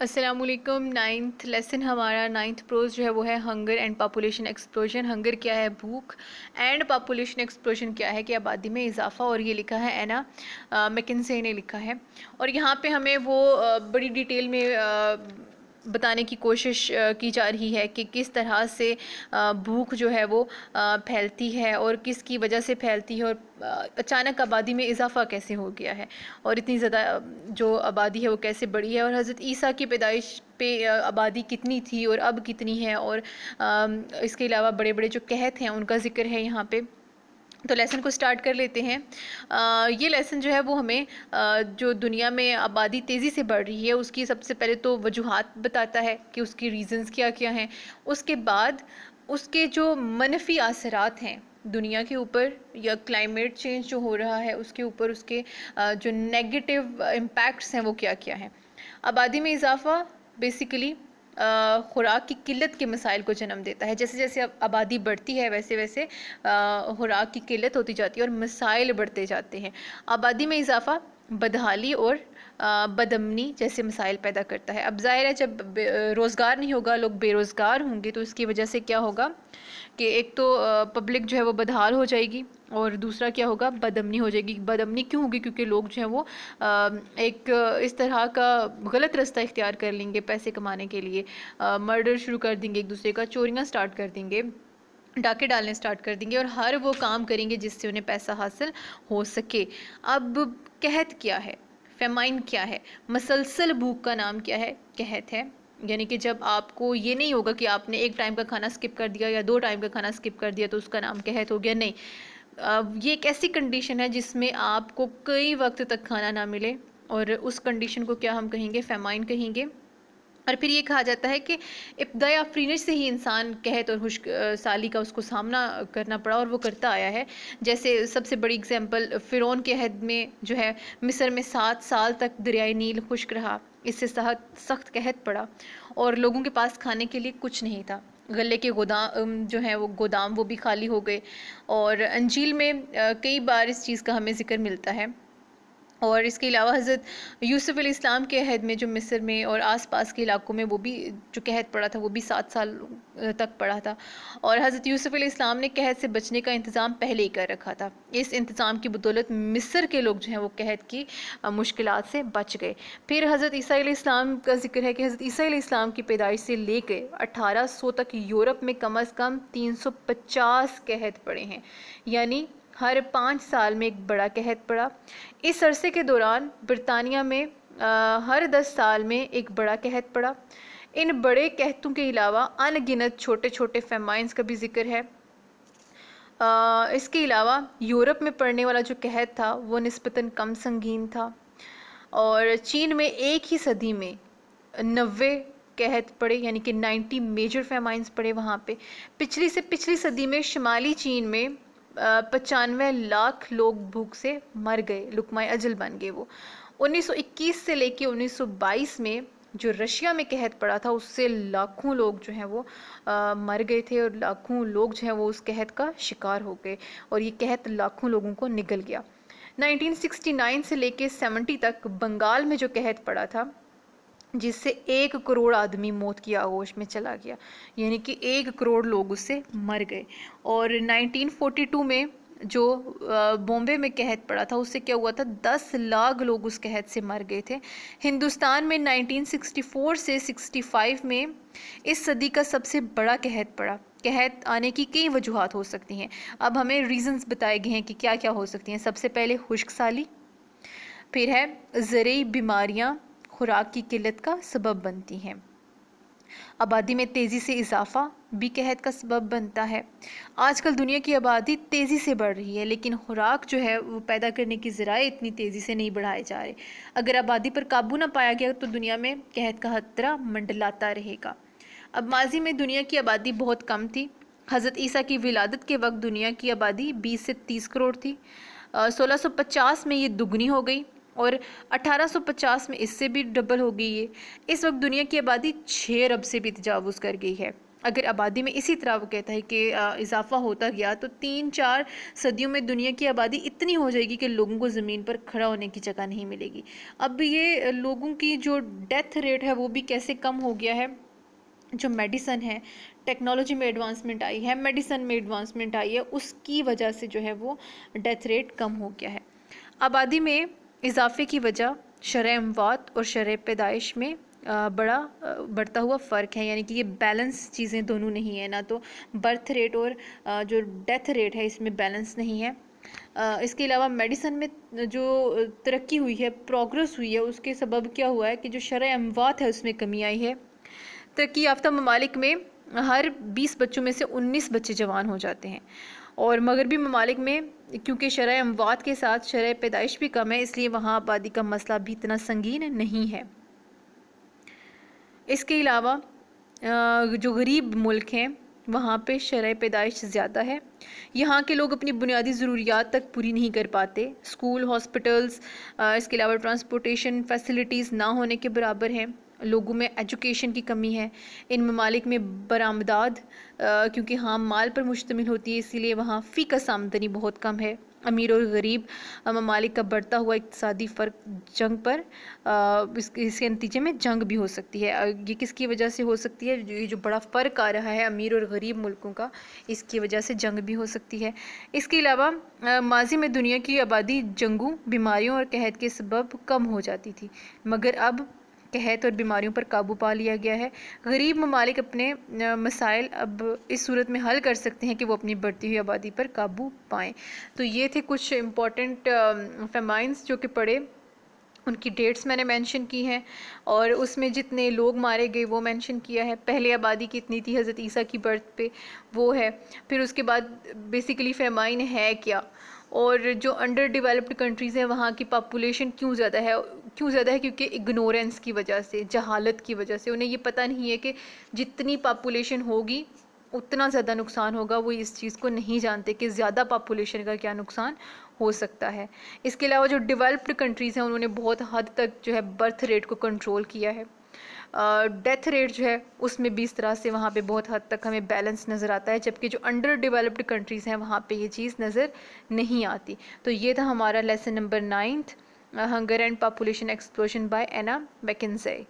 अस्सलामुअलैकुम। Ninth lesson हमारा ninth pros जो है वो है hunger and population explosion. Hunger क्या है? भूख। एंड पॉपुलेशन एक्सप्लोजन क्या है? कि आबादी में इजाफा। और ये लिखा है एना मैकिन्से ने लिखा है। और यहाँ पे हमें वो बड़ी डिटेल में बताने की कोशिश की जा रही है कि किस तरह से भूख जो है वो फैलती है और किसकी वजह से फैलती है, और अचानक आबादी में इजाफा कैसे हो गया है और इतनी ज़्यादा जो आबादी है वो कैसे बढ़ी है, और हज़रत ईसा की पैदाइश पे आबादी कितनी थी और अब कितनी है, और इसके अलावा बड़े बड़े जो कहत हैं उनका ज़िक्र है यहाँ पे। तो लेसन को स्टार्ट कर लेते हैं। ये लेसन जो है वो हमें जो दुनिया में आबादी तेज़ी से बढ़ रही है उसकी सबसे पहले तो वजूहात बताता है कि उसकी रीज़न्स क्या क्या हैं। उसके बाद उसके जो मनफी असरात हैं दुनिया के ऊपर, या क्लाइमेट चेंज जो हो रहा है उसके ऊपर, उसके जो नेगेटिव इम्पैक्ट्स हैं वो क्या क्या हैं। आबादी में इजाफा बेसिकली खुराक की किल्लत के मसाइल को जन्म देता है। जैसे जैसे आबादी बढ़ती है वैसे वैसे खुराक की किल्लत होती जाती है और मसाइल बढ़ते जाते हैं। आबादी में इजाफा बदहाली और बदअमनी जैसे मसाइल पैदा करता है। अब ज़ाहिर है जब रोज़गार नहीं होगा, लोग बेरोज़गार होंगे, तो इसकी वजह से क्या होगा कि एक तो पब्लिक जो है वो बदहाल हो जाएगी, और दूसरा क्या होगा, बदअमनी हो जाएगी। बदअमनी क्यों होगी? क्योंकि लोग जो हैं वो एक इस तरह का गलत रास्ता इख्तियार कर लेंगे पैसे कमाने के लिए, मर्डर शुरू कर देंगे, एक दूसरे का चोरियाँ स्टार्ट कर देंगे, डाके डालने स्टार्ट कर देंगे, और हर वो काम करेंगे जिससे उन्हें पैसा हासिल हो सके। अब कहत क्या है? फेमाइन क्या है? मसलसल भूख का नाम क्या है? कहत है। यानी कि जब आपको ये नहीं होगा कि आपने एक टाइम का खाना स्किप कर दिया या 2 टाइम का खाना स्किप कर दिया तो उसका नाम कहत हो गया, नहीं। ये एक ऐसी कंडीशन है जिसमें आपको कई वक्त तक खाना ना मिले, और उस कंडीशन को क्या हम कहेंगे? फेमाइन कहेंगे। और फिर ये कहा जाता है कि इब्तिदाई आफरीनश से ही इंसान कहत और खुश्क साली का उसको सामना करना पड़ा, और वो करता आया है। जैसे सबसे बड़ी एग्जांपल फ़िरौन के अहद में जो है, मिस्र में 7 साल तक दरियाए नील खुश्क रहा, इससे सख्त कहत पड़ा और लोगों के पास खाने के लिए कुछ नहीं था। गले के गोदाम जो हैं वो गोदाम वो भी खाली हो गए। और अंजील में कई बार इस चीज़ का हमें ज़िक्र मिलता है। और इसके अलावा हज़रत यूसुफ़ अलैहिस्सलाम के अहद में जो मिस्र में और आसपास के इलाकों में वो भी जो कहत पड़ा था वो भी 7 साल तक पड़ा था। और हज़रत यूसुफ़ अलैहिस्सलाम ने कहत से बचने का इंतज़ाम पहले ही कर रखा था। इस इंतज़ाम की बदौलत मिस्र के लोग जो हैं वो कहत की मुश्किलात से बच गए। फिर हज़रत ईसा अलैहिस्सलाम का जिक्र है कि हज़रत ईसा अलैहिस्सलाम की पैदाइश से लेकर 1800 तक यूरोप में कम अज़ कम 350 कहत पड़े हैं, यानी हर 5 साल में एक बड़ा कहत पड़ा। इस अरसे के दौरान बरतानिया में हर 10 साल में एक बड़ा कहत पड़ा। इन बड़े कहतों के अलावा अनगिनत छोटे छोटे फेमाइंस का भी जिक्र है। इसके अलावा यूरोप में पड़ने वाला जो कहत था वो निस्बतन कम संगीन था, और चीन में एक ही सदी में 90 कहत पड़े, यानी कि 90 मेजर फेमाइंस पड़े वहाँ पे। पिछली सदी में शुमाली चीन में 95 लाख लोग भूख से मर गए, लुकमाए अजल बन गए वो। 1921 से लेके 1922 में जो रशिया में कहत पड़ा था उससे लाखों लोग जो हैं वो मर गए थे, और लाखों लोग जो हैं वो उस कहत का शिकार हो गए, और ये कहत लाखों लोगों को निगल गया। 1969 से लेके 70 तक बंगाल में जो कहत पड़ा था जिससे 1 करोड़ आदमी मौत की आगोश में चला गया, यानी कि 1 करोड़ लोग उससे मर गए। और 1942 में जो बॉम्बे में कहत पड़ा था उससे क्या हुआ था, 10 लाख लोग उस कहत से मर गए थे। हिंदुस्तान में 1964 से 65 में इस सदी का सबसे बड़ा कहत पड़ा। कहत आने की कई वजूहात हो सकती हैं। अब हमें रीजंस बताए गए हैं कि क्या क्या हो सकती हैं। सबसे पहले खुश्क साली, फिर है ज़रूरी बीमारियां खुराक की किल्लत का सबब बनती हैं। आबादी में तेज़ी से इजाफा भी कहत का सबब बनता है। आजकल दुनिया की आबादी तेज़ी से बढ़ रही है, लेकिन खुराक जो है वो पैदा करने की ज़राए इतनी तेज़ी से नहीं बढ़ाए जा रहे। अगर आबादी पर काबू ना पाया गया तो दुनिया में कहत का खतरा मंडलाता रहेगा। अब माजी में दुनिया की आबादी बहुत कम थी। हज़रत ईसा की विलादत के वक्त दुनिया की आबादी 20 से 30 करोड़ थी। 1650 में ये दुगनी हो गई, और 1850 में इससे भी डबल हो गई है। इस वक्त दुनिया की आबादी 6 अरब से भी तजावुज़ कर गई है। अगर आबादी में इसी तरह वो कहता है कि इजाफा होता गया तो 3-4 सदियों में दुनिया की आबादी इतनी हो जाएगी कि लोगों को ज़मीन पर खड़ा होने की जगह नहीं मिलेगी। अब ये लोगों की जो डेथ रेट है वो भी कैसे कम हो गया है, जो मेडिसन है, टेक्नोलॉजी में एडवांसमेंट आई है, मेडिसन में एडवांसमेंट आई है, उसकी वजह से जो है वो डेथ रेट कम हो गया है। आबादी में इजाफे की वजह शरह अमवात और शरह पैदाइश में बढ़ता हुआ फ़र्क है, यानी कि ये बैलेंस चीज़ें दोनों नहीं है, ना तो बर्थ रेट और जो डेथ रेट है इसमें बैलेंस नहीं है। इसके अलावा मेडिसन में जो तरक्की हुई है, प्रोग्रेस हुई है, उसके सबब क्या हुआ है कि जो शरह अमवात है उसमें कमी आई है। तरक्की याफ्ता ममालिक में हर 20 बच्चों में से 19 बच्चे जवान हो जाते हैं, और मगरबी ममालिक में क्योंकि शरह अमवात के साथ शरह पैदाइश भी कम है, इसलिए वहाँ आबादी का मसला भी इतना संगीन नहीं है। इसके अलावा जो गरीब मुल्क हैं वहाँ पे शरह पैदाइश ज़्यादा है, यहाँ के लोग अपनी बुनियादी ज़रूरियात तक पूरी नहीं कर पाते। स्कूल, हॉस्पिटल्स, इसके अलावा ट्रांसपोर्टेशन फैसिलिटीज़ ना होने के बराबर हैं। लोगों में एजुकेशन की कमी है। इन ममालिक में बरामदाद क्योंकि हाँ माल पर मुश्तमिल होती है, इसीलिए वहाँ फ़ीकस आमदनी बहुत कम है। अमीर और गरीब ममालिक का बढ़ता हुआ इक़्तिसादी फ़र्क जंग पर इसके नतीजे में जंग भी हो सकती है। ये किसकी वजह से हो सकती है? ये जो बड़ा फ़र्क आ रहा है अमीर और गरीब मुल्कों का, इसकी वजह से जंग भी हो सकती है। इसके अलावा माजी में दुनिया की आबादी जंगों, बीमारियों और कहत के सबब कम हो जाती थी, मगर अब कहत और बीमारियों पर काबू पा लिया गया है। गरीब ममालिक अपने मसाइल अब इस सूरत में हल कर सकते हैं कि वो अपनी बढ़ती हुई आबादी पर काबू पाएँ। तो ये थे कुछ इम्पॉर्टेंट फेमाइन्स जो कि पढ़े, उनकी डेट्स मैंने मेंशन की हैं और उसमें जितने लोग मारे गए वो मेंशन किया है। पहले आबादी कितनी थी हज़रत ईसा की बर्थ पे, वो है। फिर उसके बाद बेसिकली फेमाइन है क्या, और जो अंडर डेवलप्ड कंट्रीज़ हैं वहाँ की पॉपुलेशन क्यों ज़्यादा है, क्योंकि इग्नोरेंस की वजह से, जहालत की वजह से। उन्हें ये पता नहीं है कि जितनी पॉपुलेशन होगी उतना ज़्यादा नुकसान होगा। वो इस चीज़ को नहीं जानते कि ज़्यादा पॉपुलेशन का क्या नुकसान हो सकता है। इसके अलावा जो डेवलप्ड कंट्रीज़ हैं उन्होंने बहुत हद तक जो है बर्थ रेट को कंट्रोल किया है। डेथ रेट जो है उसमें भी इस तरह से वहाँ पे बहुत हद तक हमें बैलेंस नज़र आता है, जबकि जो अंडर डेवलप्ड कंट्रीज़ हैं वहाँ पे ये चीज़ नज़र नहीं आती। तो ये था हमारा lesson number 9, hunger and population explosion by Anna McKinsey.